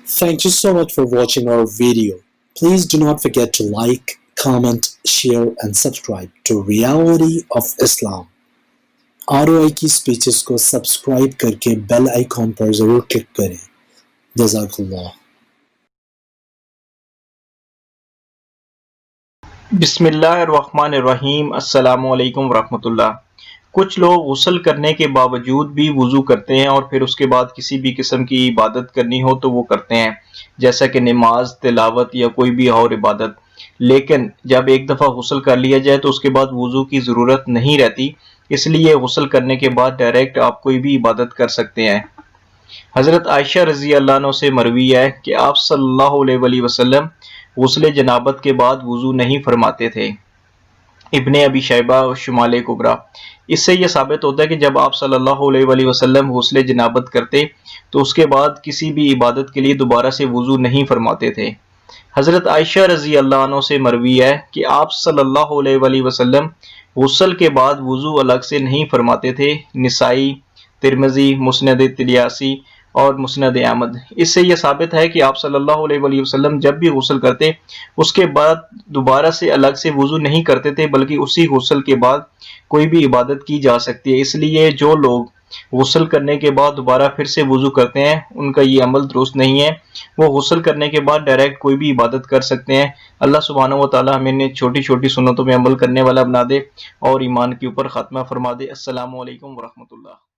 Thank you so much for watching our video. Please do not forget to like, comment, share and subscribe to Reality of Islam. ROI की speeches को subscribe करके bell icon पर जरूर click करें। जज़ाकल्लाह। बिस्मिल्लाहिर्रहमानिर्रहीम। अस्सलामु अलैकुम वरहमतुल्लाह। कुछ लोग गुस्ल करने के बावजूद भी वज़ू करते हैं और फिर उसके बाद किसी भी किस्म की इबादत करनी हो तो वो करते हैं, जैसा कि नमाज, तिलावत या कोई भी और इबादत। लेकिन जब एक दफ़ा गुस्ल कर लिया जाए तो उसके बाद वज़ू की ज़रूरत नहीं रहती, इसलिए गुस्ल करने के बाद डायरेक्ट आप कोई भी इबादत कर सकते हैं। हज़रत आयशा रज़ी अल्लाह अन्हा से मरवी है कि आप सल्लल्लाहु अलैहि वसल्लम गुस्ल जनाबत के बाद वज़ू नहीं फरमाते थे। इब्ने अबी शैबा और शुमाले कुबरा। इससे यह साबित होता है कि जब आप सल्लल्लाहु अलैहि वसल्लम गुस्ल जनाबत करते तो उसके बाद किसी भी इबादत के लिए दोबारा से वज़ू नहीं फरमाते थे। हज़रत आयशा रज़ी अल्लाह अन्हा से मरवी है कि आप सल्लल्लाहु अलैहि वसल्लम गुस्ल के बाद वज़ू अलग से नहीं फरमाते थे। निसाई, तिरमिज़ी, मुस्नद तिलियासी और मुस्नद अहमद। इससे यह साबित है कि आप सल्लल्लाहु अलैहि वसल्लम जब भी गुस्ल करते उसके बाद दोबारा से अलग से वज़ू नहीं करते थे, बल्कि उसी गुस्ल के बाद कोई भी इबादत की जा सकती है। इसलिए जो लोग गुस्ल करने के बाद दोबारा फिर से वज़ू करते हैं उनका ये अमल दुरुस्त नहीं है। वो गुस्ल करने के बाद डायरेक्ट कोई भी इबादत कर सकते हैं। अल्लाह सुब्हानहू व तआला हमें छोटी छोटी सुन्नतों में अमल करने वाला बना दे और ईमान के ऊपर खात्मा फरमा दे। अस्सलामु अलैकुम व रहमतुल्लाह।